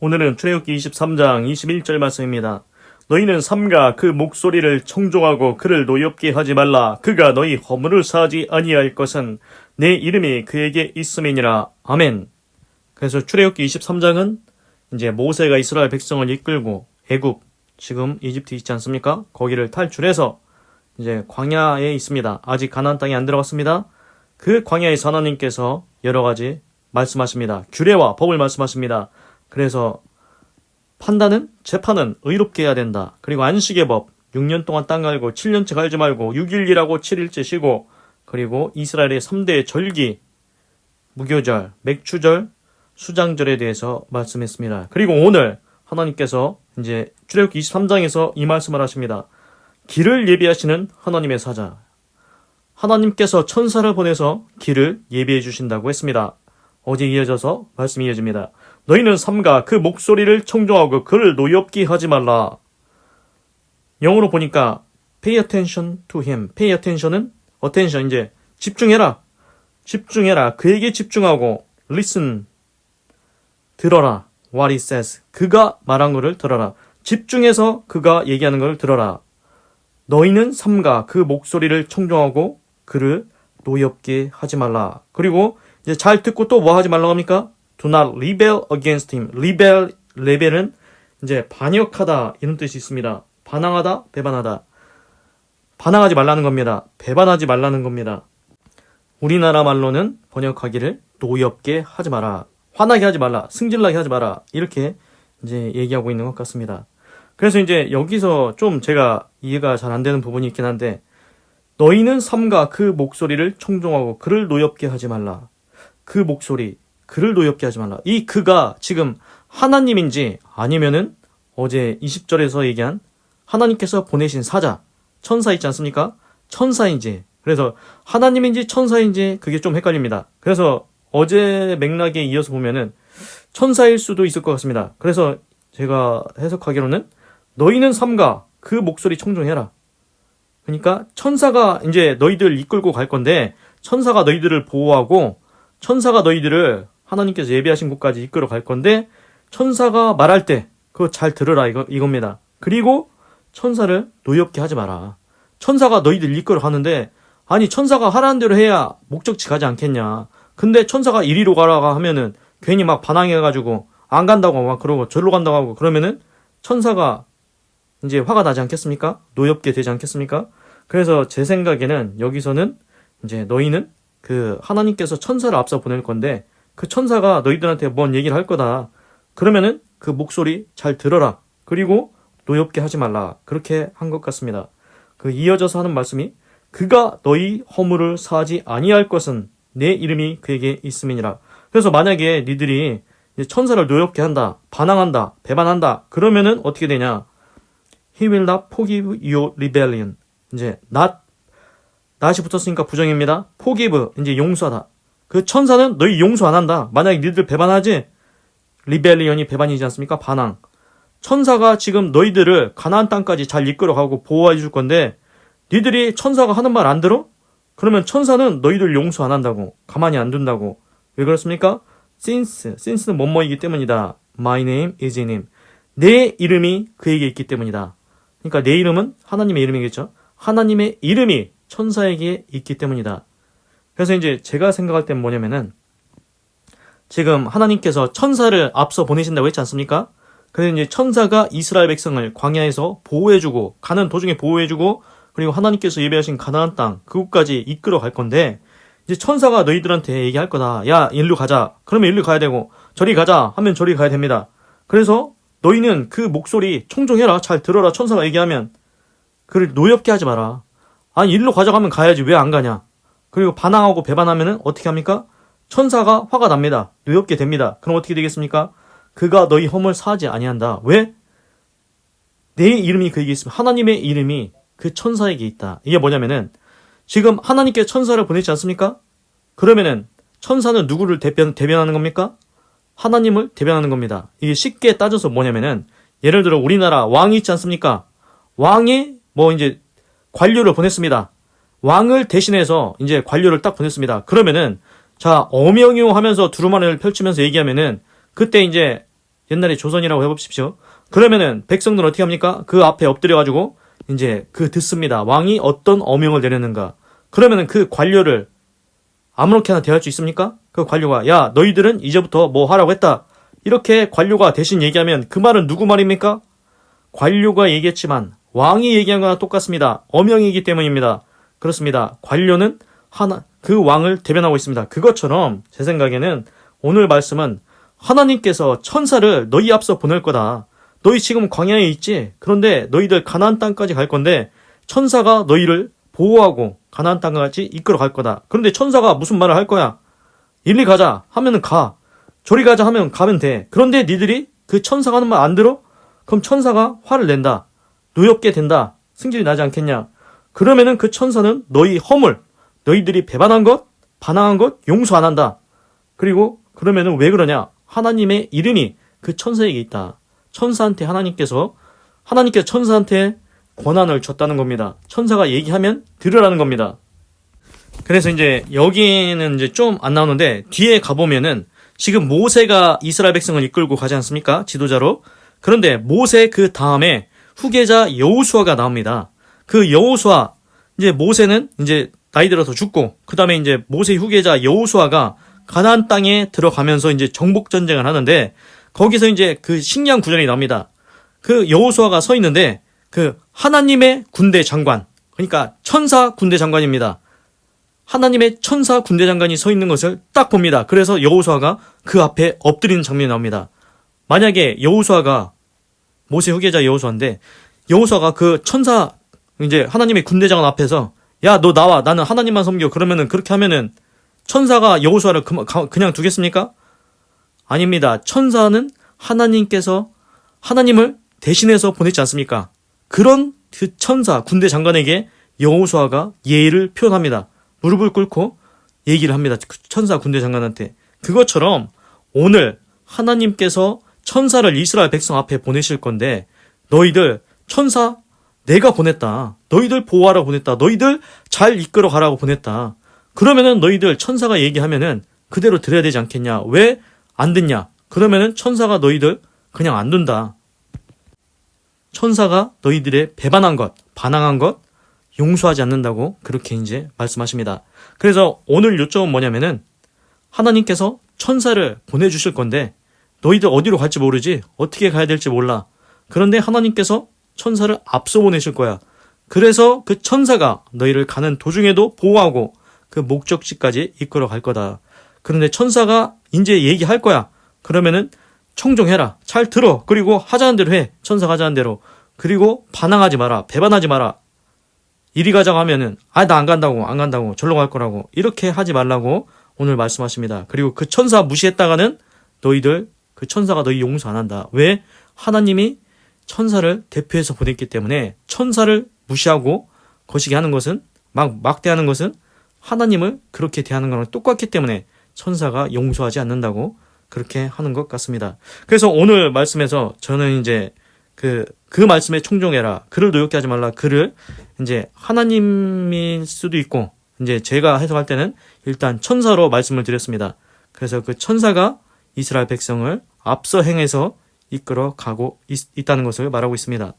오늘은 출애굽기 23장 21절 말씀입니다. 너희는 삼가 그 목소리를 청종하고 그를 노엽게 하지 말라. 그가 너희 허물을 사하지 아니할 것은 내 이름이 그에게 있음이니라. 아멘. 그래서 출애굽기 23장은 이제 모세가 이스라엘 백성을 이끌고 애굽, 지금 이집트 있지 않습니까? 거기를 탈출해서 이제 광야에 있습니다. 아직 가나안 땅에 안 들어갔습니다. 그 광야에서 하나님께서 여러 가지 말씀하십니다. 규례와 법을 말씀하십니다. 그래서 판단은, 재판은 의롭게 해야 된다. 그리고 안식의 법, 6년 동안 땅 갈고 7년째 갈지 말고 6일 일하고 7일째 쉬고, 그리고 이스라엘의 3대 절기, 무교절, 맥추절, 수장절에 대해서 말씀했습니다. 그리고 오늘 하나님께서 이제 출애굽기 23장에서 이 말씀을 하십니다. 길을 예비하시는 하나님의 사자. 하나님께서 천사를 보내서 길을 예비해 주신다고 했습니다. 어제 이어져서 말씀이 이어집니다. 너희는 삼가 그 목소리를 청종하고 그를 노엽게 하지 말라. 영어로 보니까 pay attention to him. pay attention은 attention, 이제 집중해라. 집중해라. 그에게 집중하고 listen, 들어라. what he says. 그가 말한 것을 들어라. 집중해서 그가 얘기하는 것을 들어라. 너희는 삼가 그 목소리를 청종하고 그를 노엽게 하지 말라. 그리고 이제 잘 듣고 또 뭐 하지 말라고 합니까? Do not rebel against him. rebel은 이제 반역하다 이런 뜻이 있습니다. 반항하다, 배반하다. 반항하지 말라는 겁니다. 배반하지 말라는 겁니다. 우리나라 말로는 번역하기를 노엽게 하지 마라. 화나게 하지 말라. 승질나게 하지 마라. 이렇게 이제 얘기하고 있는 것 같습니다. 그래서 이제 여기서 좀 제가 이해가 잘 안 되는 부분이 있긴 한데, 너희는 삼가 그 목소리를 청종하고 그를 노엽게 하지 말라. 그 목소리, 그를 노엽게 하지 말라. 이 그가 지금 하나님인지 아니면은 어제 20절에서 얘기한 하나님께서 보내신 사자, 천사 있지 않습니까? 천사인지, 그래서 하나님인지 천사인지 그게 좀 헷갈립니다. 그래서 어제 맥락에 이어서 보면은 천사일 수도 있을 것 같습니다. 그래서 제가 해석하기로는 너희는 삼가 그 목소리 청종해라. 그러니까 천사가 이제 너희들 이끌고 갈 건데, 천사가 너희들을 보호하고 천사가 너희들을 하나님께서 예비하신 곳까지 이끌어 갈 건데, 천사가 말할 때 그거 잘 들으라 이겁니다. 그리고 천사를 노엽게 하지 마라. 천사가 너희들 이끌어 가는데, 아니 천사가 하라는 대로 해야 목적지 가지 않겠냐. 근데 천사가 이리로 가라고 하면은 괜히 막 반항해가지고 안 간다고 막 그러고 절로 간다고 하고 그러면은 천사가 이제 화가 나지 않겠습니까? 노엽게 되지 않겠습니까? 그래서 제 생각에는 여기서는 이제 너희는 그 하나님께서 천사를 앞서 보낼 건데, 그 천사가 너희들한테 뭔 얘기를 할 거다. 그러면은 그 목소리 잘 들어라. 그리고 노엽게 하지 말라. 그렇게 한 것 같습니다. 그 이어져서 하는 말씀이 그가 너희 허물을 사하지 아니할 것은 내 이름이 그에게 있음이니라. 그래서 만약에 니들이 천사를 노엽게 한다, 반항한다, 배반한다, 그러면은 어떻게 되냐? He will not forgive your rebellion. 이제 not이 붙었으니까 부정입니다. forgive, 이제 용서하다. 그 천사는 너희 용서 안 한다. 만약에 니들 배반하지? rebellion이 배반이지 않습니까? 반항. 천사가 지금 너희들을 가나안 땅까지 잘 이끌어가고 보호해 줄 건데, 니들이 천사가 하는 말 안 들어? 그러면 천사는 너희들 용서 안 한다고, 가만히 안 둔다고. 왜 그렇습니까? since는 뭐뭐이기 때문이다. My name is in him. 내 이름이 그에게 있기 때문이다. 그러니까 내 이름은 하나님의 이름이겠죠. 하나님의 이름이 천사에게 있기 때문이다. 그래서 이제 제가 생각할 땐 뭐냐면은, 지금 하나님께서 천사를 앞서 보내신다고 했지 않습니까? 그래서 이제 천사가 이스라엘 백성을 광야에서 보호해주고, 가는 도중에 보호해주고, 그리고 하나님께서 예배하신 가나안 땅 그곳까지 이끌어 갈 건데, 이제 천사가 너희들한테 얘기할 거다. 야, 일로 가자. 그러면 일로 가야 되고, 저리 가자 하면 저리 가야 됩니다. 그래서 너희는 그 목소리 청종해라. 잘 들어라. 천사가 얘기하면. 그를 노엽게 하지 마라. 아니 일로 가자고 하면 가야지 왜 안 가냐. 그리고 반항하고 배반하면은 어떻게 합니까? 천사가 화가 납니다. 노엽게 됩니다. 그럼 어떻게 되겠습니까? 그가 너희 허물 사하지 아니한다. 왜? 내 이름이 그에게 있으면, 하나님의 이름이 그 천사에게 있다. 이게 뭐냐면은, 지금 하나님께 천사를 보냈지 않습니까? 그러면은 천사는 누구를 대변하는 겁니까? 하나님을 대변하는 겁니다. 이게 쉽게 따져서 뭐냐면은, 예를 들어 우리나라 왕이 있지 않습니까? 왕이 뭐 이제 관료를 보냈습니다. 왕을 대신해서 이제 관료를 딱 보냈습니다. 그러면은 자, 어명이요 하면서 두루마리를 펼치면서 얘기하면은, 그때 이제 옛날에 조선이라고 해봅십시오. 그러면은 백성들은 어떻게 합니까? 그 앞에 엎드려가지고 이제 듣습니다. 왕이 어떤 어명을 내렸는가. 그러면은 그 관료를 아무렇게나 대할 수 있습니까? 그 관료가 야 너희들은 이제부터 뭐 하라고 했다. 이렇게 관료가 대신 얘기하면 그 말은 누구 말입니까? 관료가 얘기했지만 왕이 얘기한 거나 똑같습니다. 어명이기 때문입니다. 그렇습니다. 관료는 그 왕을 대변하고 있습니다. 그것처럼 제 생각에는 오늘 말씀은 하나님께서 천사를 너희 앞서 보낼 거다. 너희 지금 광야에 있지? 그런데 너희들 가나안 땅까지 갈 건데 천사가 너희를 보호하고 가나안 땅까지 이끌어 갈 거다. 그런데 천사가 무슨 말을 할 거야? 이리 가자 하면은 가. 저리 가자 하면 가면 돼. 그런데 니들이 그 천사가 하는 말 안 들어? 그럼 천사가 화를 낸다. 노엽게 된다. 승질이 나지 않겠냐? 그러면은 그 천사는 너희 허물, 너희들이 배반한 것, 반항한 것 용서 안 한다. 그리고 그러면은 왜 그러냐? 하나님의 이름이 그 천사에게 있다. 하나님께서 천사한테 권한을 줬다는 겁니다. 천사가 얘기하면 들으라는 겁니다. 그래서 이제 여기는 이제 좀 안 나오는데 뒤에 가보면은 지금 모세가 이스라엘 백성을 이끌고 가지 않습니까? 지도자로. 그런데 모세 그 다음에 후계자 여호수아가 나옵니다. 그 여호수아, 이제 모세는 이제 나이 들어서 죽고, 그 다음에 이제 모세 후계자 여호수아가 가나안 땅에 들어가면서 이제 정복 전쟁을 하는데, 거기서 이제 그 신기한 구절이 나옵니다. 그 여호수아가 서 있는데, 그 하나님의 군대 장관, 그러니까 천사 군대 장관입니다. 하나님의 천사 군대 장관이 서 있는 것을 딱 봅니다. 그래서 여호수아가 그 앞에 엎드리는 장면이 나옵니다. 만약에 여호수아가 모세 후계자 여호수아인데 여호수아가 그 천사 이제 하나님의 군대 장관 앞에서 야 너 나와 나는 하나님만 섬겨 그러면은 그렇게 하면은 천사가 여호수아를 그냥 두겠습니까? 아닙니다. 천사는 하나님께서 하나님을 대신해서 보냈지 않습니까? 그런 그 천사 군대 장관에게 여호수아가 예의를 표현합니다. 무릎을 꿇고 얘기를 합니다. 천사 군대 장관한테. 그것처럼 오늘 하나님께서 천사를 이스라엘 백성 앞에 보내실 건데 너희들 천사 내가 보냈다. 너희들 보호하라고 보냈다. 너희들 잘 이끌어 가라고 보냈다. 그러면은 너희들 천사가 얘기하면은 그대로 들어야 되지 않겠냐? 왜 안 듣냐? 그러면은 천사가 너희들 그냥 안 둔다. 천사가 너희들의 배반한 것, 반항한 것 용서하지 않는다고 그렇게 이제 말씀하십니다. 그래서 오늘 요점은 뭐냐면은 하나님께서 천사를 보내주실 건데 너희들 어디로 갈지 모르지? 어떻게 가야 될지 몰라. 그런데 하나님께서 천사를 앞서 보내실 거야. 그래서 그 천사가 너희를 가는 도중에도 보호하고 그 목적지까지 이끌어 갈 거다. 그런데 천사가 이제 얘기할 거야. 그러면은 청종해라. 잘 들어. 그리고 하자는 대로 해. 천사가 하자는 대로. 그리고 반항하지 마라. 배반하지 마라. 이리 가자고 하면은 나 안 간다고 절로 갈 거라고 이렇게 하지 말라고 오늘 말씀하십니다. 그리고 그 천사 무시했다가는 너희들 그 천사가 너희 용서 안 한다. 왜? 하나님이 천사를 대표해서 보냈기 때문에 천사를 무시하고 거시기 하는 것은 막대하는 것은 하나님을 그렇게 대하는 거랑 똑같기 때문에 천사가 용서하지 않는다고 그렇게 하는 것 같습니다. 그래서 오늘 말씀에서 저는 이제 그 말씀에 청종해라. 그를 노엽게 하지 말라. 그를 이제 하나님일 수도 있고 이제 제가 해석할 때는 일단 천사로 말씀을 드렸습니다. 그래서 그 천사가 이스라엘 백성을 앞서 행해서 이끌어 가고 있다는 것을 말하고 있습니다.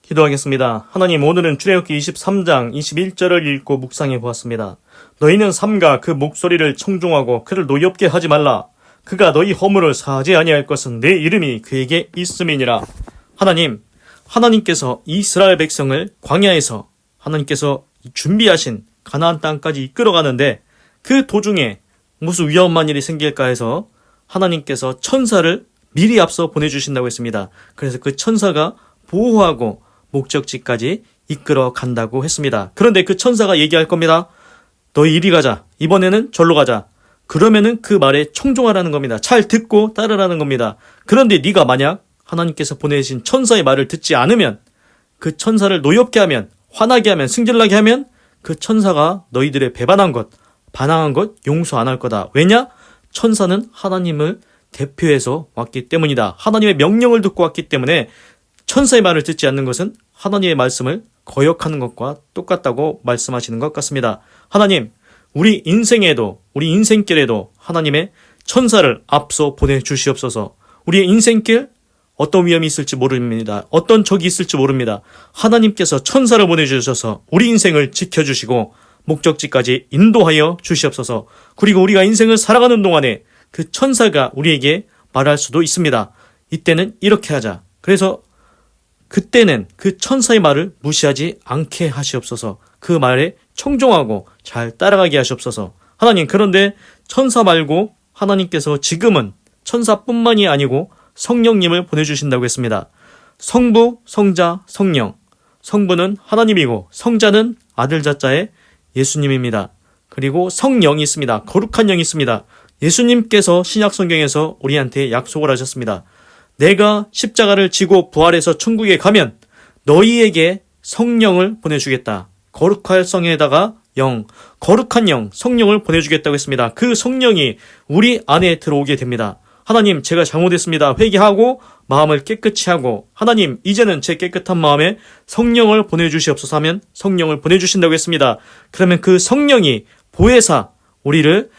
기도하겠습니다. 하나님, 오늘은 출애굽기 23장 21절을 읽고 묵상해 보았습니다. 너희는 삼가 그 목소리를 청종하고 그를 노엽게 하지 말라. 그가 너희 허물을 사하지 아니할 것은 내 이름이 그에게 있음이니라. 하나님께서 이스라엘 백성을 광야에서 하나님께서 준비하신 가나안 땅까지 이끌어가는데 그 도중에 무슨 위험한 일이 생길까 해서 하나님께서 천사를 미리 앞서 보내주신다고 했습니다. 그래서 그 천사가 보호하고 목적지까지 이끌어 간다고 했습니다. 그런데 그 천사가 얘기할 겁니다. 너희 이리 가자. 이번에는 절로 가자. 그러면은 그 말에 청종하라는 겁니다. 잘 듣고 따르라는 겁니다. 그런데 네가 만약 하나님께서 보내신 천사의 말을 듣지 않으면 그 천사를 노엽게 하면 화나게 하면 승질나게 하면 그 천사가 너희들의 배반한 것, 반항한 것 용서 안 할 거다. 왜냐? 천사는 하나님을 대표해서 왔기 때문이다. 하나님의 명령을 듣고 왔기 때문에 천사의 말을 듣지 않는 것은 하나님의 말씀을 거역하는 것과 똑같다고 말씀하시는 것 같습니다. 하나님, 우리 인생에도 우리 인생길에도 하나님의 천사를 앞서 보내주시옵소서. 우리의 인생길 어떤 위험이 있을지 모릅니다. 어떤 적이 있을지 모릅니다. 하나님께서 천사를 보내주셔서 우리 인생을 지켜주시고 목적지까지 인도하여 주시옵소서. 그리고 우리가 인생을 살아가는 동안에 그 천사가 우리에게 말할 수도 있습니다. 이때는 이렇게 하자. 그래서 그때는 그 천사의 말을 무시하지 않게 하시옵소서. 그 말에 청종하고 잘 따라가게 하시옵소서. 하나님, 그런데 천사 말고 하나님께서 지금은 천사뿐만이 아니고 성령님을 보내주신다고 했습니다. 성부, 성자, 성령. 성부는 하나님이고 성자는 아들 자자의 예수님입니다. 그리고 성령이 있습니다. 거룩한 영이 있습니다. 예수님께서 신약 성경에서 우리한테 약속을 하셨습니다. 내가 십자가를 지고 부활해서 천국에 가면 너희에게 성령을 보내주겠다. 거룩할 성에다가 영, 거룩한 영, 성령을 보내주겠다고 했습니다. 그 성령이 우리 안에 들어오게 됩니다. 하나님, 제가 잘못했습니다. 회개하고 마음을 깨끗이 하고, 하나님, 이제는 제 깨끗한 마음에 성령을 보내주시옵소서 하면 성령을 보내주신다고 했습니다. 그러면 그 성령이 보혜사 우리를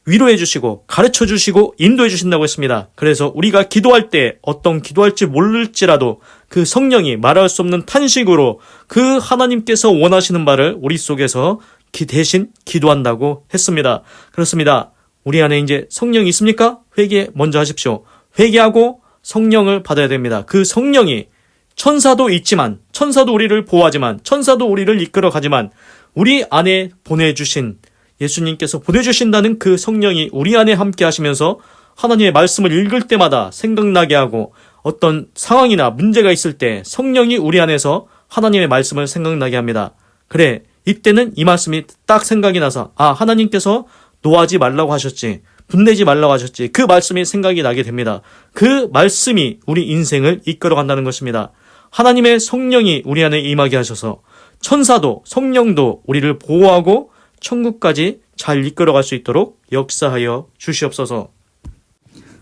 위로해 주시고 가르쳐 주시고 인도해 주신다고 했습니다. 그래서 우리가 기도할 때 어떤 기도할지 모를지라도 그 성령이 말할 수 없는 탄식으로 그 하나님께서 원하시는 바를 우리 속에서 대신 기도한다고 했습니다. 그렇습니다. 우리 안에 이제 성령이 있습니까? 회개 먼저 하십시오. 회개하고 성령을 받아야 됩니다. 그 성령이 천사도 있지만, 천사도 우리를 보호하지만, 천사도 우리를 이끌어 가지만, 우리 안에 보내주신 예수님께서 보내주신다는 그 성령이 우리 안에 함께 하시면서 하나님의 말씀을 읽을 때마다 생각나게 하고, 어떤 상황이나 문제가 있을 때 성령이 우리 안에서 하나님의 말씀을 생각나게 합니다. 그래, 이때는 이 말씀이 딱 생각이 나서, 아, 하나님께서 노하지 말라고 하셨지, 분내지 말라고 하셨지, 그 말씀이 생각이 나게 됩니다. 그 말씀이 우리 인생을 이끌어 간다는 것입니다. 하나님의 성령이 우리 안에 임하게 하셔서 천사도 성령도 우리를 보호하고 천국까지 잘 이끌어갈 수 있도록 역사하여 주시옵소서.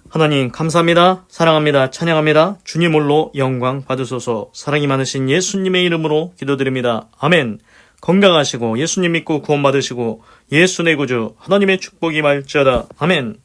하나님 감사합니다. 사랑합니다. 찬양합니다. 주님 홀로 영광 받으소서. 사랑이 많으신 예수님의 이름으로 기도드립니다. 아멘. 건강하시고 예수님 믿고 구원 받으시고 예수 내 구주 하나님의 축복이 말지어다. 아멘.